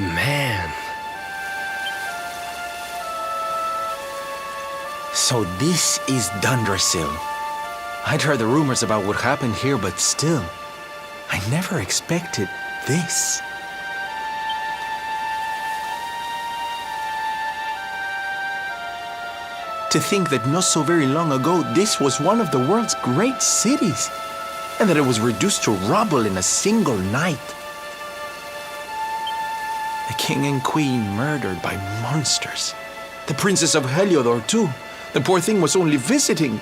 Man. So this is Dundrasil. I'd heard the rumors about what happened here, but still, I never expected this. To think that not so very long ago, this was one of the world's great cities, and that it was reduced to rubble in a single night. The king and queen murdered by monsters. The princess of Heliodor, too. The poor thing was only visiting.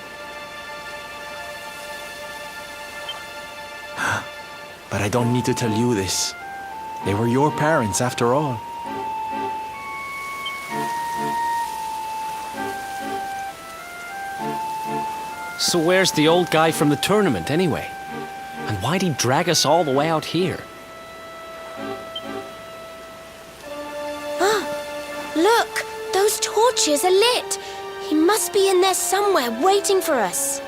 But I don't need to tell you this. They were your parents, after all. So where's the old guy from the tournament, anyway? And why'd he drag us all the way out here? Look! Those torches are lit! He must be in there somewhere, waiting for us.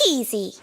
Easy.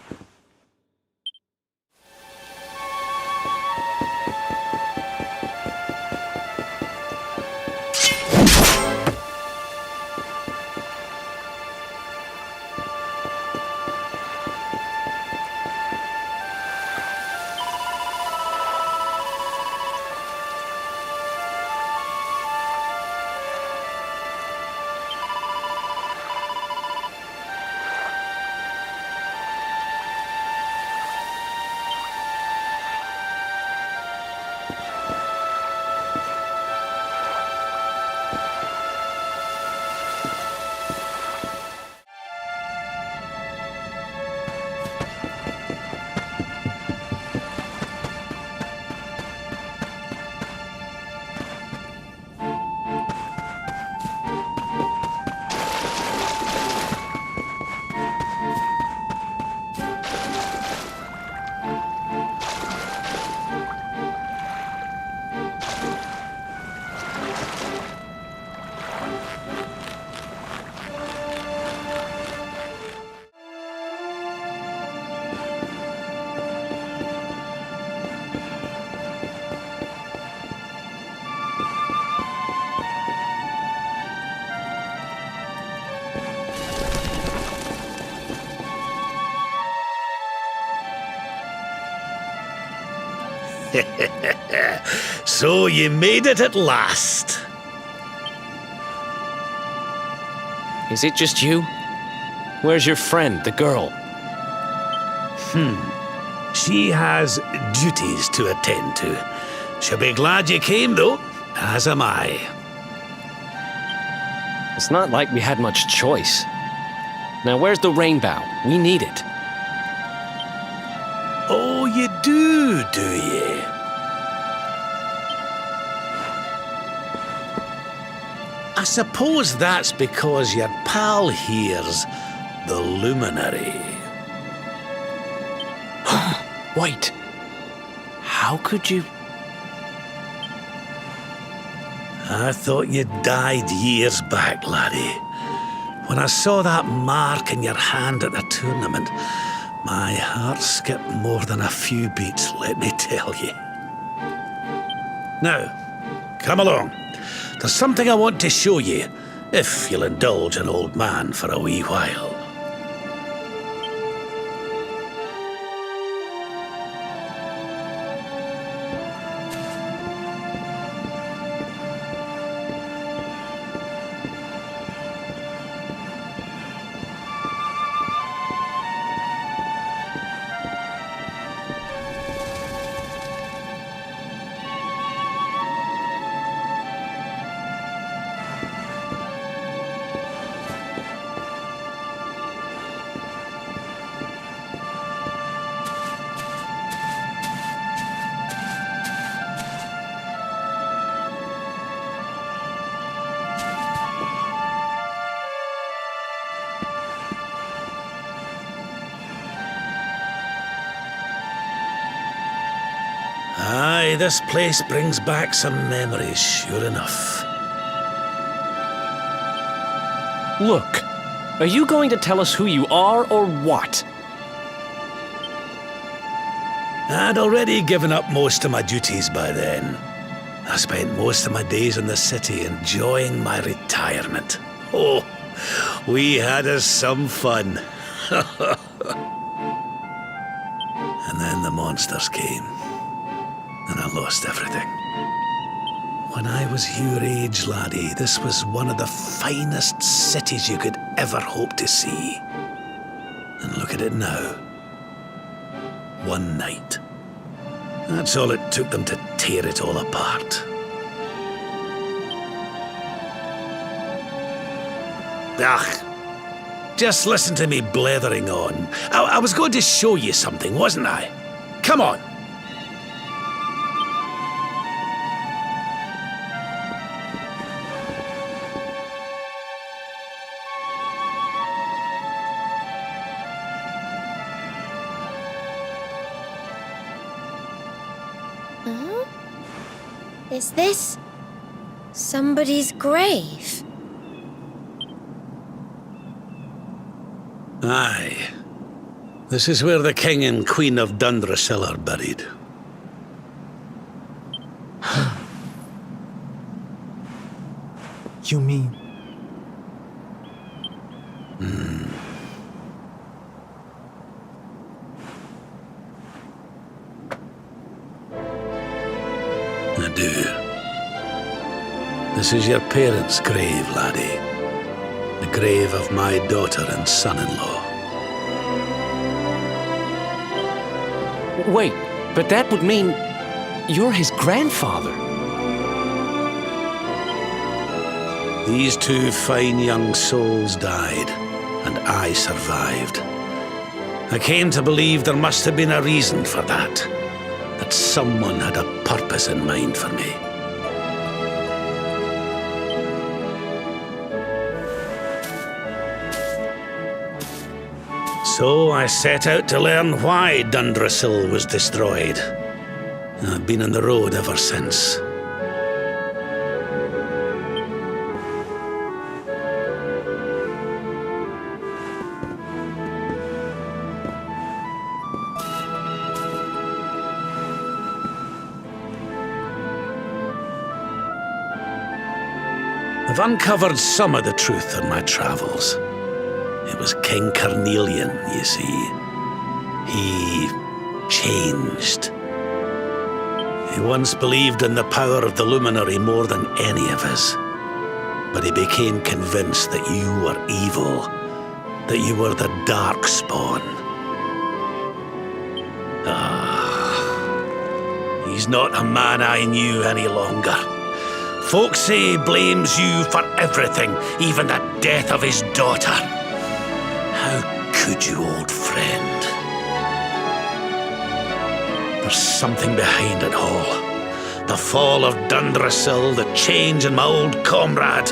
So you made it at last. Is it just you? Where's your friend, the girl? She has duties to attend to. She'll be glad you came, though, as am I. It's not like we had much choice. Now, where's the rainbow? We need it. Oh, you do you? I suppose that's because your pal here's the luminary. Wait. How could you... I thought you died years back, laddie. When I saw that mark in your hand at the tournament, My heart skipped more than a few beats, let me tell you. Now, come along. There's something I want to show you, if you'll indulge an old man for a wee while. Aye, this place brings back some memories, sure enough. Look, are you going to tell us who you are or what? I'd already given up most of my duties by then. I spent most of my days in the city enjoying my retirement. Oh, we had us some fun. And then the monsters came. And I lost everything. When I was your age, laddie, this was one of the finest cities you could ever hope to see. And look at it now. One night. That's all it took them to tear it all apart. Just listen to me blethering on. I was going to show you something, wasn't I? Come on. Is this somebody's grave? Aye. This is where the King and Queen of Dundrasil are buried. You mean? I do. This is your parents' grave, laddie. The grave of my daughter and son-in-law. Wait, but that would mean you're his grandfather. These two fine young souls died, and I survived. I came to believe there must have been a reason for that. That someone had a purpose in mind for me. So I set out to learn why Dundrasil was destroyed. I've been on the road ever since. I've uncovered some of the truth in my travels. It was King Carnelian, you see. He changed. He once believed in the power of the luminary more than any of us. But he became convinced that you were evil, that you were the dark spawn. He's not a man I knew any longer. Folks say he blames you for everything, even the death of his daughter. How could you, old friend? There's something behind it all. The fall of Dundrasil, the change in my old comrade.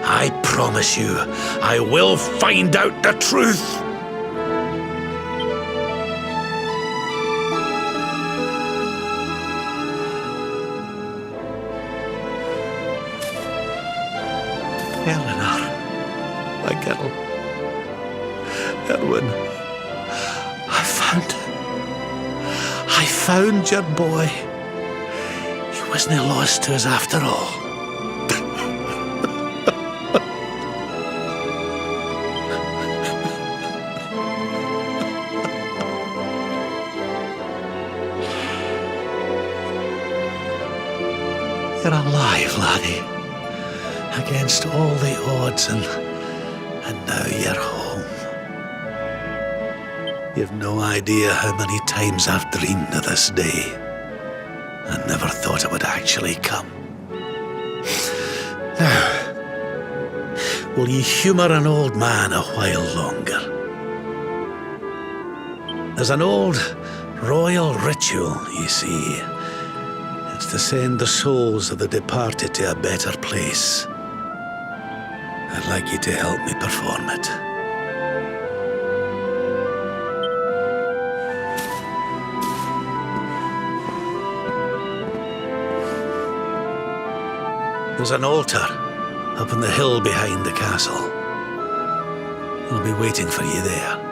I promise you, I will find out the truth. Eleanor, my girl. Erwin, returned. I found your boy. He wasn't lost to us after all. You're alive, laddie. Against all the odds, and now you're home. You've no idea how many times I've dreamed of this day. I never thought it would actually come. Now, will you humour an old man a while longer? There's an old royal ritual, you see. It's to send the souls of the departed to a better place. I'd like you to help me perform it. There's an altar up on the hill behind the castle. I'll be waiting for you there.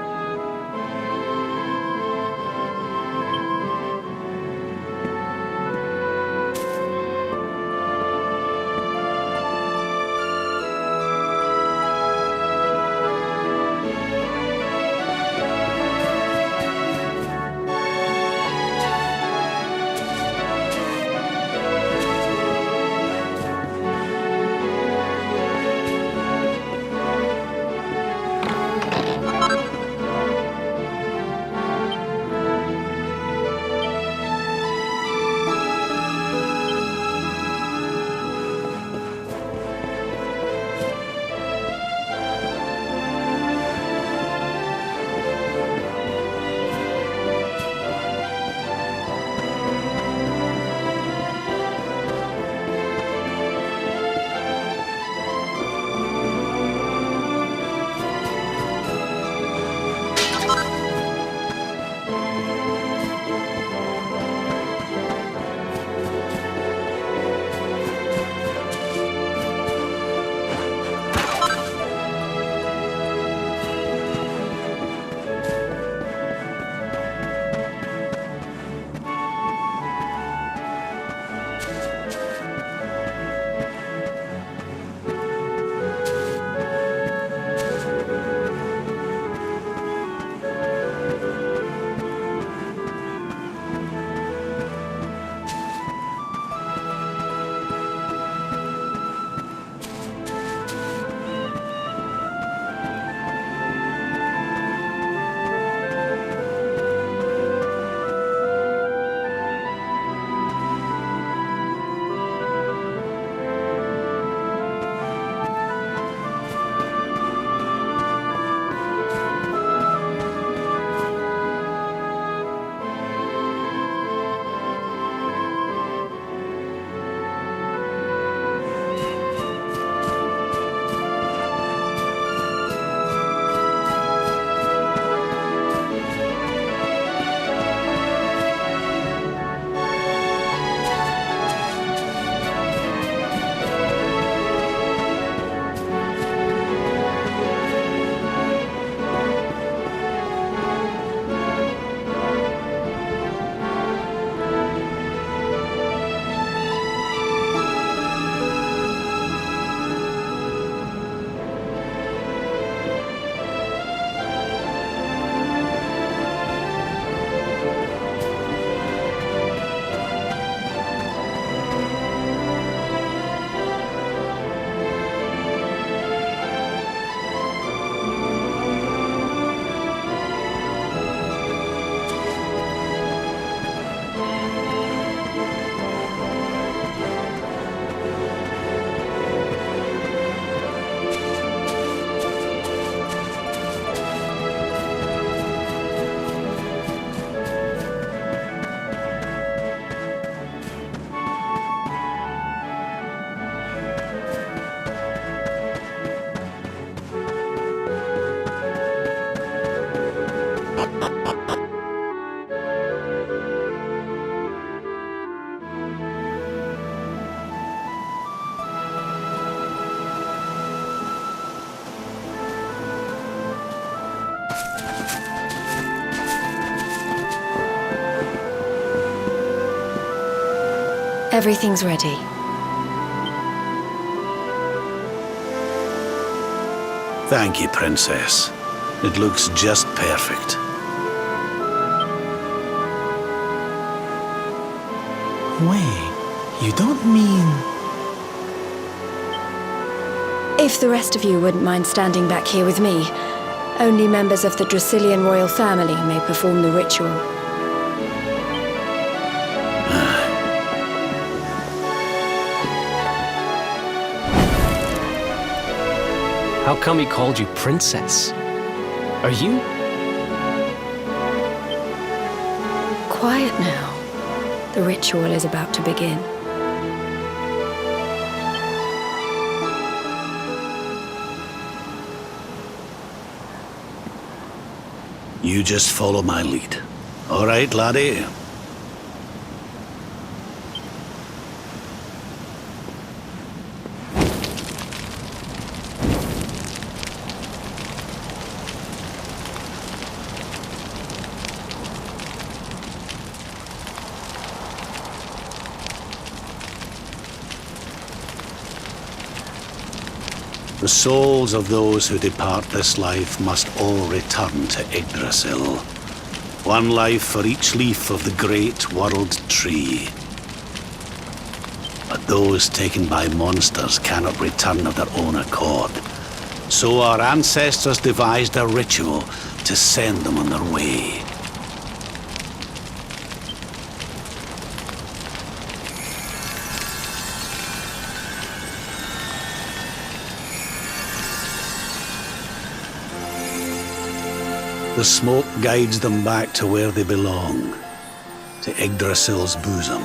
Everything's ready. Thank you, Princess. It looks just perfect. Wait, you don't mean... If the rest of you wouldn't mind standing back here with me, only members of the Dracilian royal family may perform the ritual. How come he called you princess? Are you? Quiet now. The ritual is about to begin. You just follow my lead. All right, laddie? The souls of those who depart this life must all return to Yggdrasil. One life for each leaf of the great world tree. But those taken by monsters cannot return of their own accord. So our ancestors devised a ritual to send them on their way. The smoke guides them back to where they belong, to Yggdrasil's bosom.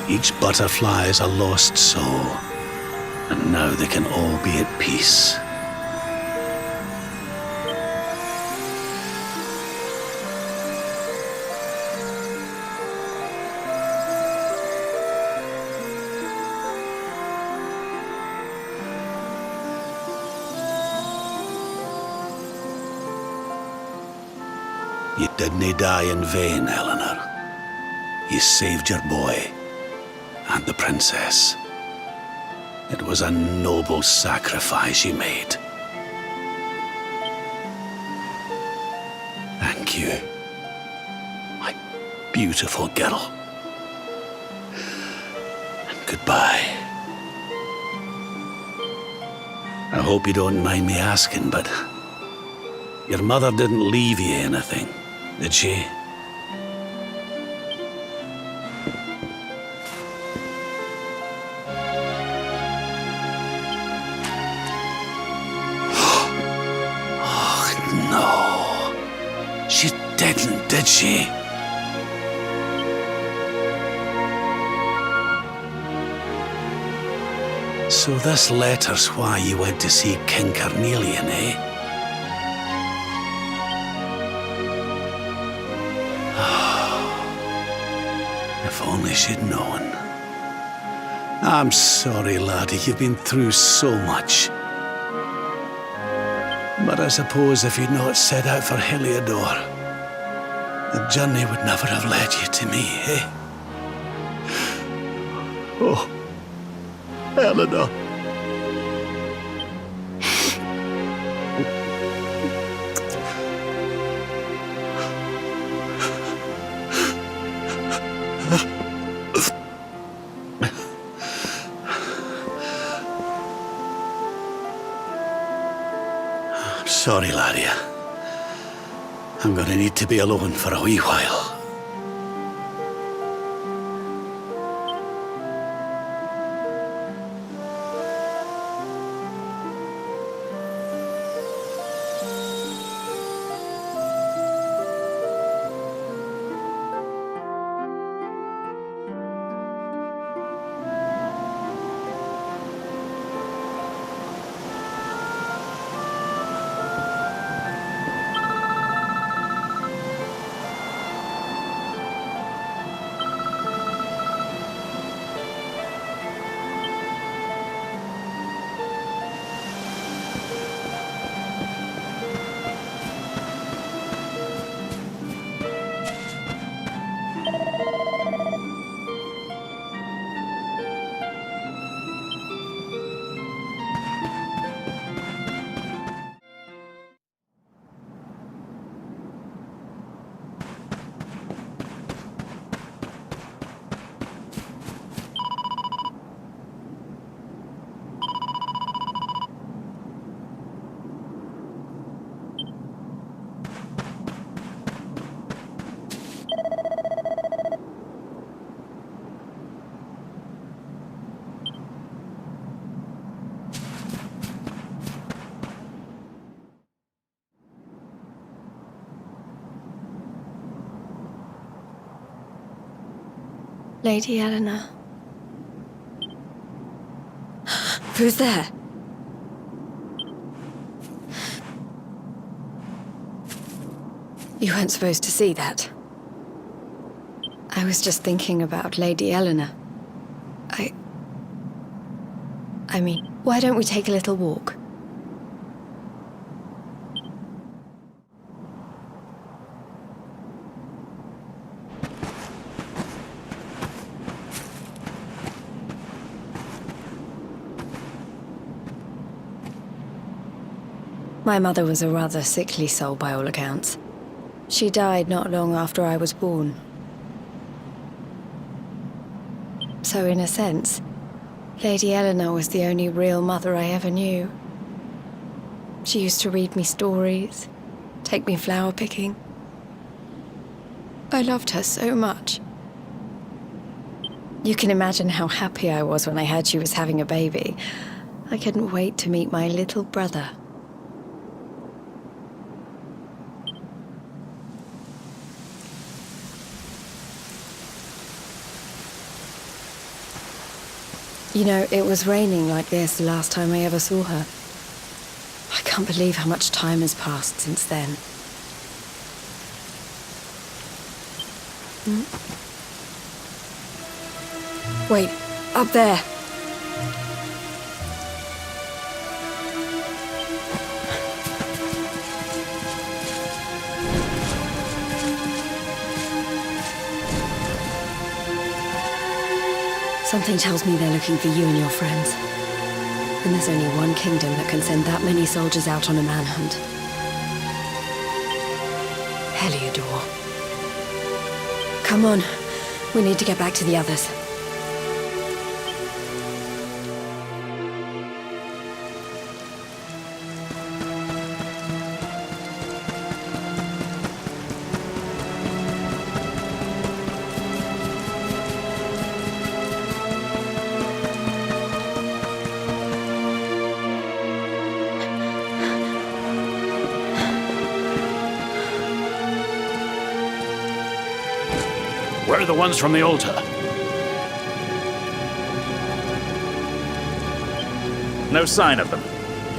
Each butterfly is a lost soul, and now they can all be at peace. You didn't die in vain, Eleanor. You saved your boy and the princess. It was a noble sacrifice you made. Thank you, my beautiful girl. And goodbye. I hope you don't mind me asking, but your mother didn't leave you anything, did she? Oh, no. She didn't, did she? So this letter's why you went to see King Carnelian, eh? If only she'd known. I'm sorry, laddie, you've been through so much. But I suppose if you'd not set out for Heliodor, the journey would never have led you to me, eh? Oh, Eleanor. Sorry, laddie. I'm gonna need to be alone for a wee while. Lady Eleanor. Who's there? You weren't supposed to see that. I was just thinking about Lady Eleanor. I mean, why don't we take a little walk? My mother was a rather sickly soul by all accounts. She died not long after I was born. So in a sense, Lady Eleanor was the only real mother I ever knew. She used to read me stories, take me flower picking. I loved her so much. You can imagine how happy I was when I heard she was having a baby. I couldn't wait to meet my little brother. You know, it was raining like this the last time I ever saw her. I can't believe how much time has passed since then. Wait, up there. Something tells me they're looking for you and your friends. And there's only one kingdom that can send that many soldiers out on a manhunt. Heliodor. Come on. We need to get back to the others. Where are the ones from the altar? No sign of them.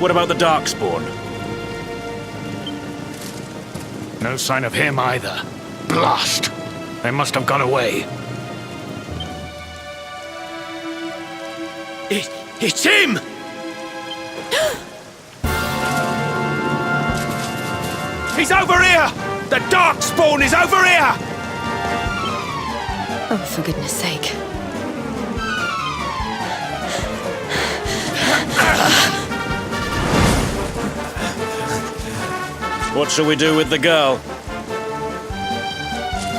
What about the Darkspawn? No sign of him either. Blast! They must have gone away. It's him! He's over here! The Darkspawn is over here! Oh, for goodness sake. What shall we do with the girl?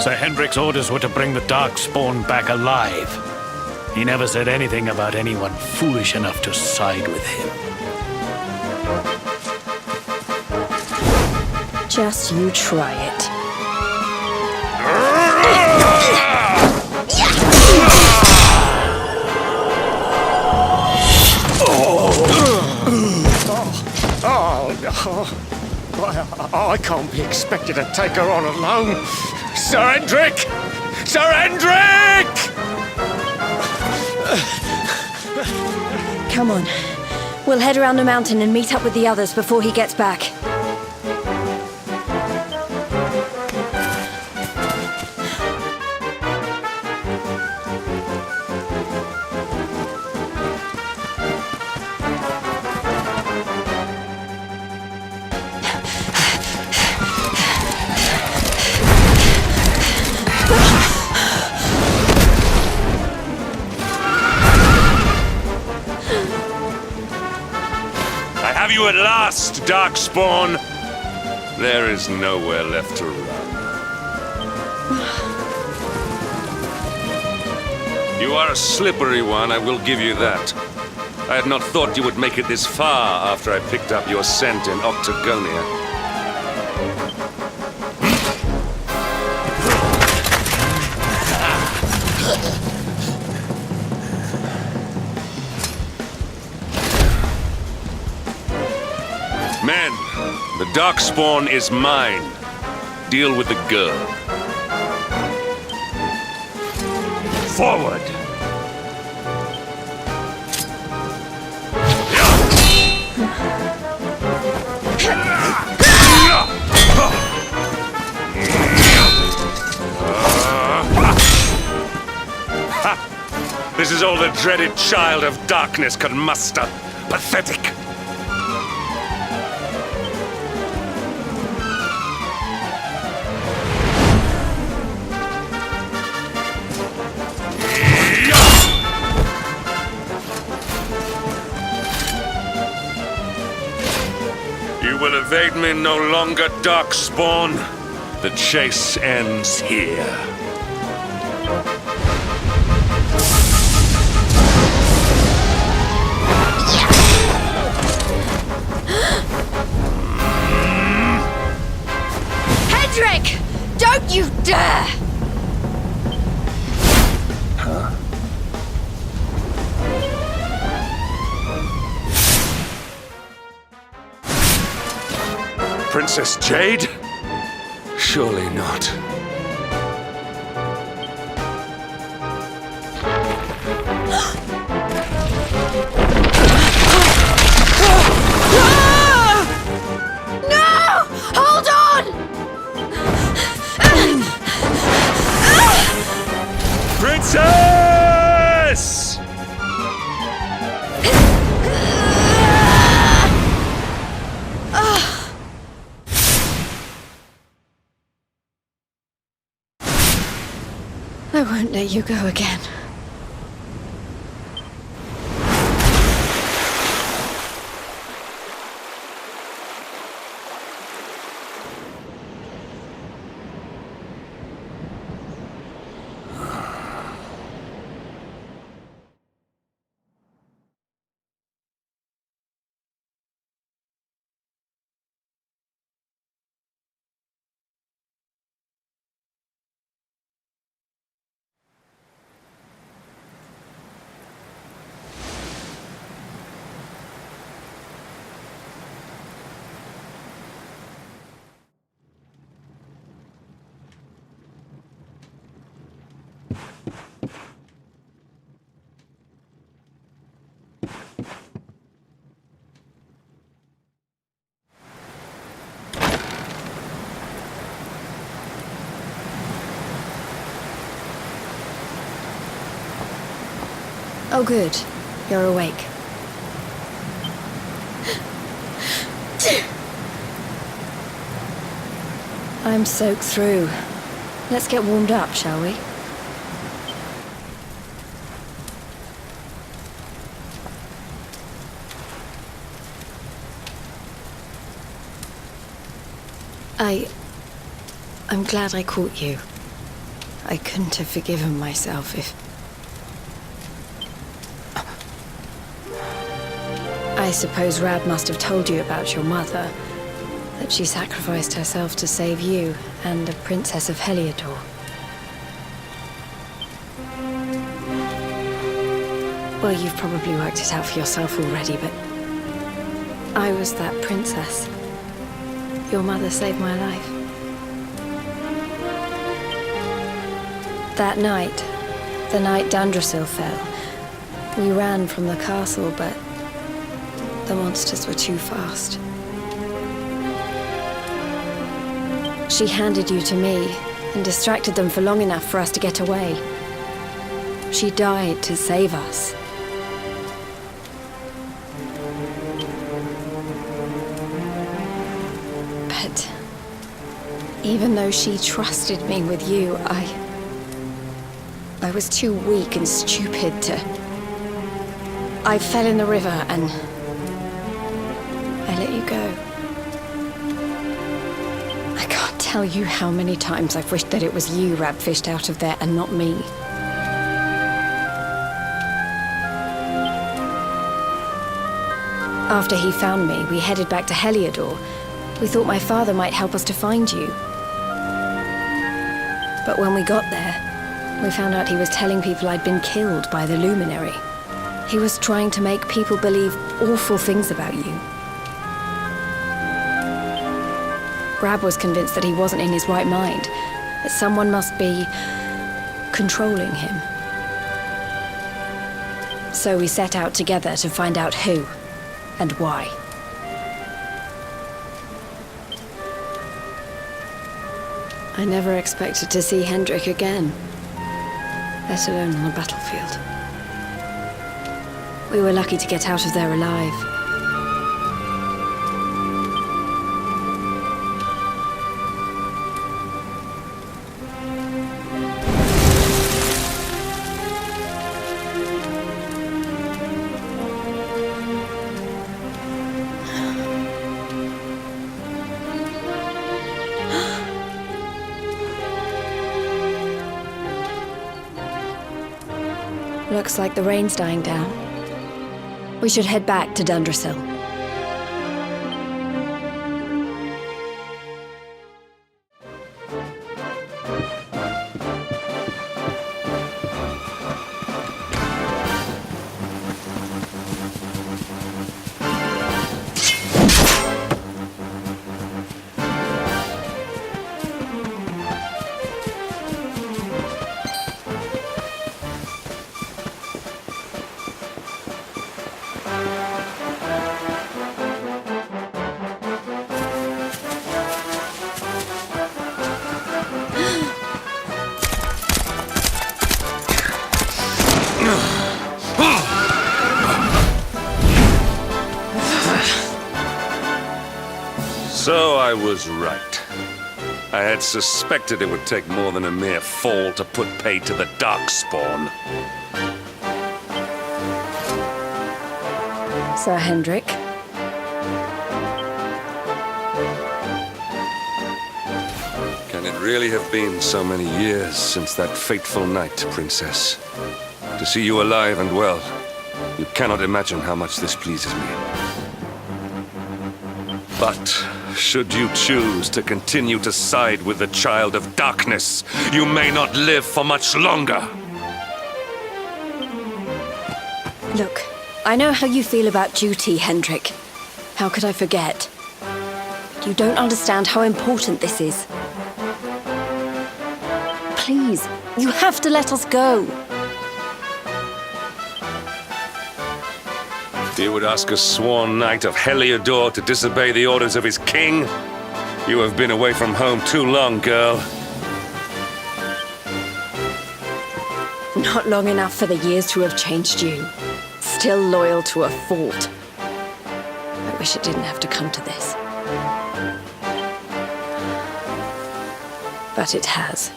Sir Hendrik's orders were to bring the Darkspawn back alive. He never said anything about anyone foolish enough to side with him. Just you try it. I can't be expected to take her on alone. Sir Hendrik! Sir Hendrik! Come on. We'll head around the mountain and meet up with the others before he gets back. Have you at last, Darkspawn? There is nowhere left to run. You are a slippery one, I will give you that. I had not thought you would make it this far after I picked up your scent in Octagonia. Men, the Darkspawn is mine. Deal with the girl. forward! This is all the dreaded child of darkness could muster. Pathetic! You will evade me no longer, Darkspawn. The chase ends here. Hedrick! Don't you dare! Princess Jade? Surely not. No! Hold on! Princess! I won't let you go again. Oh, good. You're awake. I'm soaked through. Let's get warmed up, shall we? I'm glad I caught you. I couldn't have forgiven myself if... I suppose Rab must have told you about your mother, that she sacrificed herself to save you and the Princess of Heliodor. Well, you've probably worked it out for yourself already, but I was that princess. Your mother saved my life. That night, the night Dandrasil fell, we ran from the castle, but the monsters were too fast. She handed you to me and distracted them for long enough for us to get away. She died to save us. But even though she trusted me with you, I was too weak and stupid to... I fell in the river and I let you go. I can't tell you how many times I've wished that it was you Rab fished out of there and not me. After he found me, we headed back to Heliodor. We thought my father might help us to find you. But when we got there, we found out he was telling people I'd been killed by the Luminary. He was trying to make people believe awful things about you. Rab was convinced that he wasn't in his right mind, that someone must be controlling him. So we set out together to find out who and why. I never expected to see Hendrik again, let alone on the battlefield. We were lucky to get out of there alive. Looks like the rain's dying down. We should head back to Dundrasil. So I was right. I had suspected it would take more than a mere fall to put pay to the Darkspawn. Sir Hendrik. Can it really have been so many years since that fateful night, Princess? To see you alive and well, you cannot imagine how much this pleases me. But should you choose to continue to side with the Child of Darkness, you may not live for much longer. Look, I know how you feel about duty, Hendrik. How could I forget? You don't understand how important this is. Please, you have to let us go. You would ask a sworn knight of Heliodor to disobey the orders of his king? You have been away from home too long, girl. Not long enough for the years to have changed you. Still loyal to a fault. I wish it didn't have to come to this. But it has.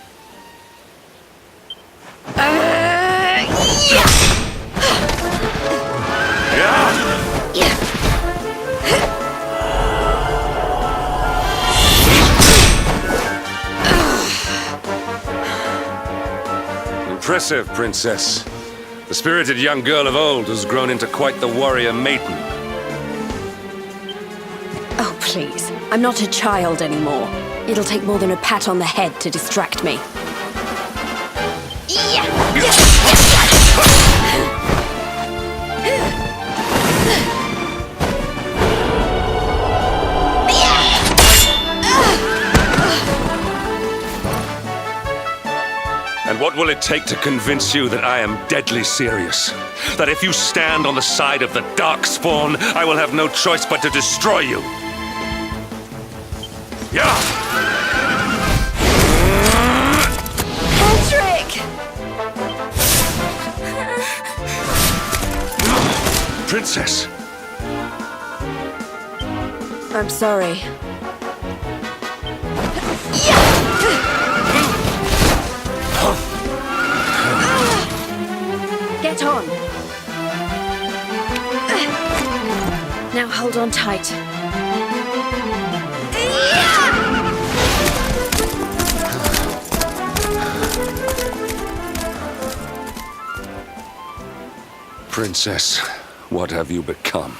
Impressive, Princess. The spirited young girl of old has grown into quite the warrior maiden. Oh, please. I'm not a child anymore. It'll take more than a pat on the head to distract me. And what will it take to convince you that I am deadly serious? That if you stand on the side of the Darkspawn, I will have no choice but to destroy you? Yeah! Hendrik! Princess! I'm sorry. Get on. Now hold on tight. Princess, what have you become?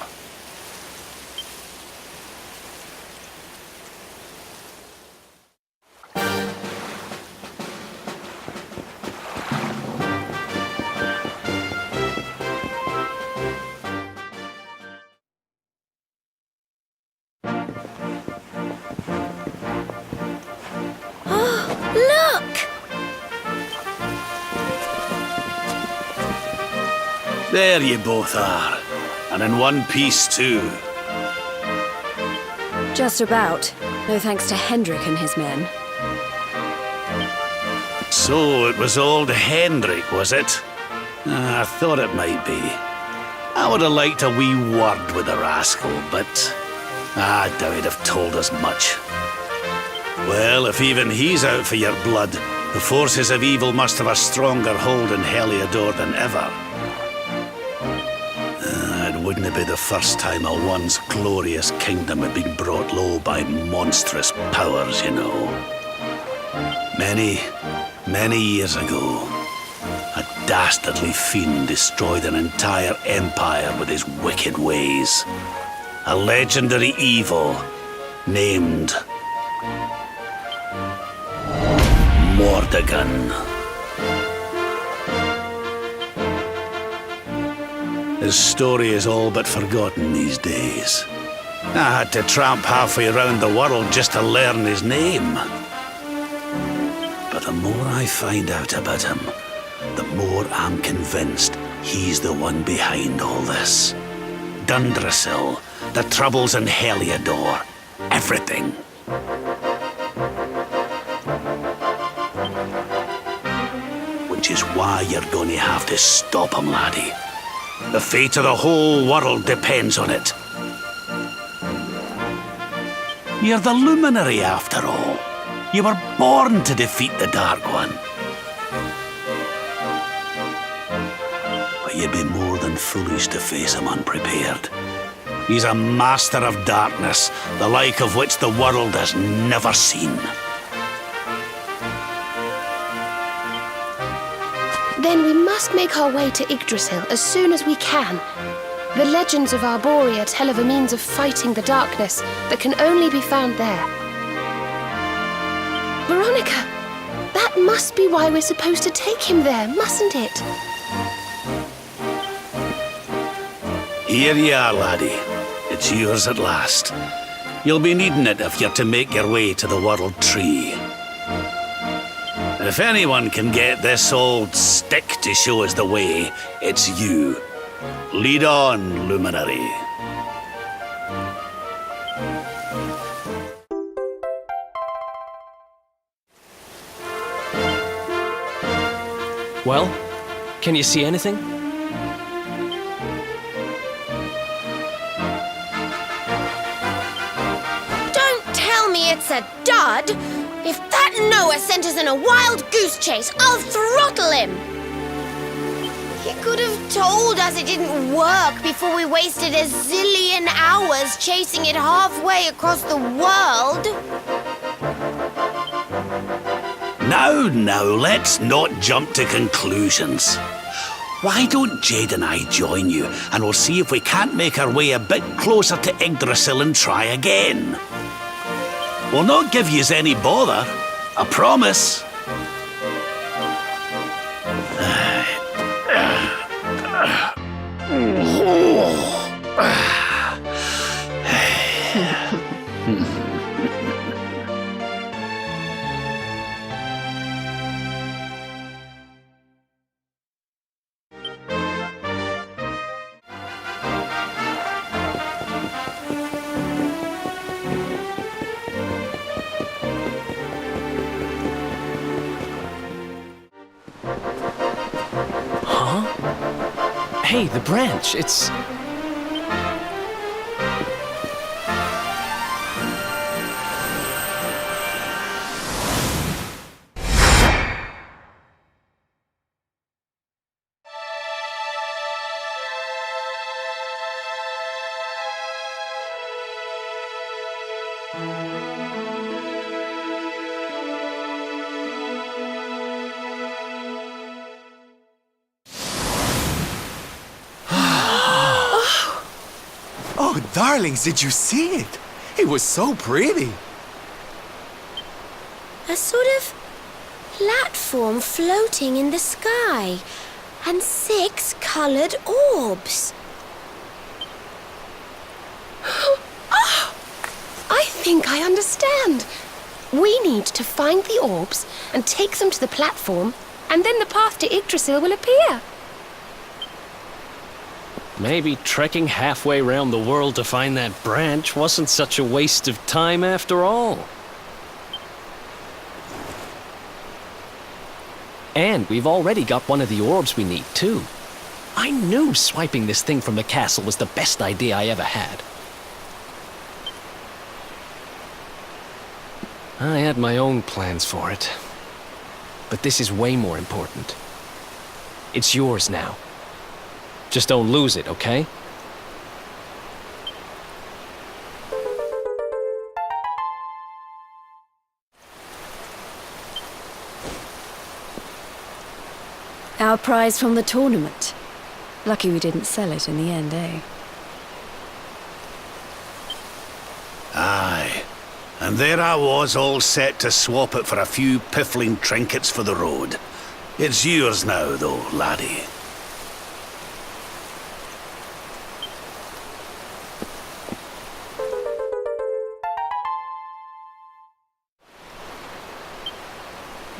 There you both are. And in one piece, too. Just about. No thanks to Hendrik and his men. So it was old Hendrik, was it? I thought it might be. I would have liked a wee word with the rascal, but I doubt he'd have told us much. Well, if even he's out for your blood, the forces of evil must have a stronger hold in Heliodor than ever. It wouldn't be the first time a once glorious kingdom had been brought low by monstrous powers, you know. Many years ago, a dastardly fiend destroyed an entire empire with his wicked ways. A legendary evil named Mordegon. His story is all but forgotten these days. I had to tramp halfway around the world just to learn his name. But the more I find out about him, the more I'm convinced he's the one behind all this. Dundrasil, the troubles in Heliodor, everything. Which is why you're going to have to stop him, laddie. The fate of the whole world depends on it. You're the luminary, after all. You were born to defeat the Dark One. But you'd be more than foolish to face him unprepared. He's a master of darkness, the like of which the world has never seen. Then we must make our way to Yggdrasil as soon as we can. The legends of Arborea tell of a means of fighting the darkness that can only be found there. Veronica, that must be why we're supposed to take him there, mustn't it? Here you are, laddie. It's yours at last. You'll be needing it if you're to make your way to the World Tree. If anyone can get this old stick to show us the way, it's you. Lead on, luminary. Well, can you see anything? Don't tell me it's a dud! If that Noah sent us in a wild goose chase, I'll throttle him! He could have told us it didn't work before we wasted a zillion hours chasing it halfway across the world. Now, let's not jump to conclusions. Why don't Jade and I join you, and we'll see if we can't make our way a bit closer to Yggdrasil and try again. We'll not give yous any bother, I promise. Hey, the branch, it's... Oh, darlings, did you see it? It was so pretty. A sort of platform floating in the sky, and 6 colored orbs. Oh, I think I understand. We need to find the orbs and take them to the platform, and then the path to Yggdrasil will appear. maybe trekking halfway around the world to find that branch wasn't such a waste of time after all. And we've already got one of the orbs we need, too. I knew swiping this thing from the castle was the best idea I ever had. I had my own plans for it. But this is way more important. It's yours now. Just don't lose it, okay? Our prize from the tournament. Lucky we didn't sell it in the end, eh? Aye. And there I was, all set to swap it for a few piffling trinkets for the road. It's yours now, though, laddie.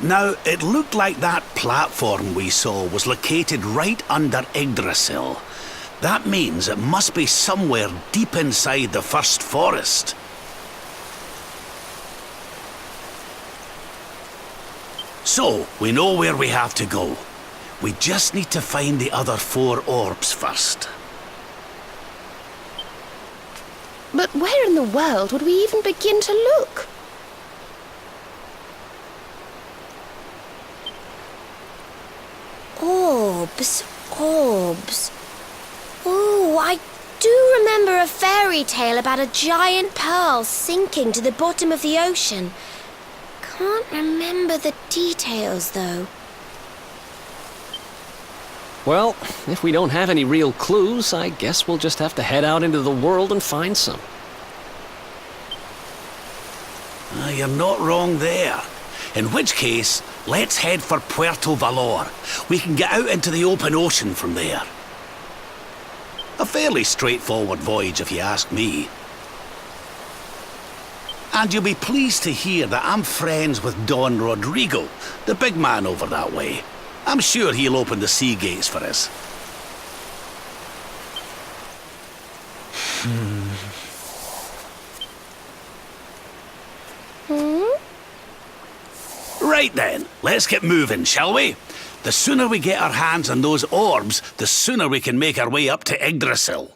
Now, it looked like that platform we saw was located right under Yggdrasil. That means it must be somewhere deep inside the first forest. So, we know where we have to go. We just need to find the other 4 orbs first. But where in the world would we even begin to look? Orbs, orbs. Oh, I do remember a fairy tale about a giant pearl sinking to the bottom of the ocean. Can't remember the details, though. Well, if we don't have any real clues, I guess we'll just have to head out into the world and find some. You're not wrong there. In which case, let's head for Puerto Valor. We can get out into the open ocean from there. A fairly straightforward voyage, if you ask me. And you'll be pleased to hear that I'm friends with Don Rodrigo, the big man over that way. I'm sure he'll open the sea gates for us. Right then, let's get moving, shall we? The sooner we get our hands on those orbs, the sooner we can make our way up to Yggdrasil.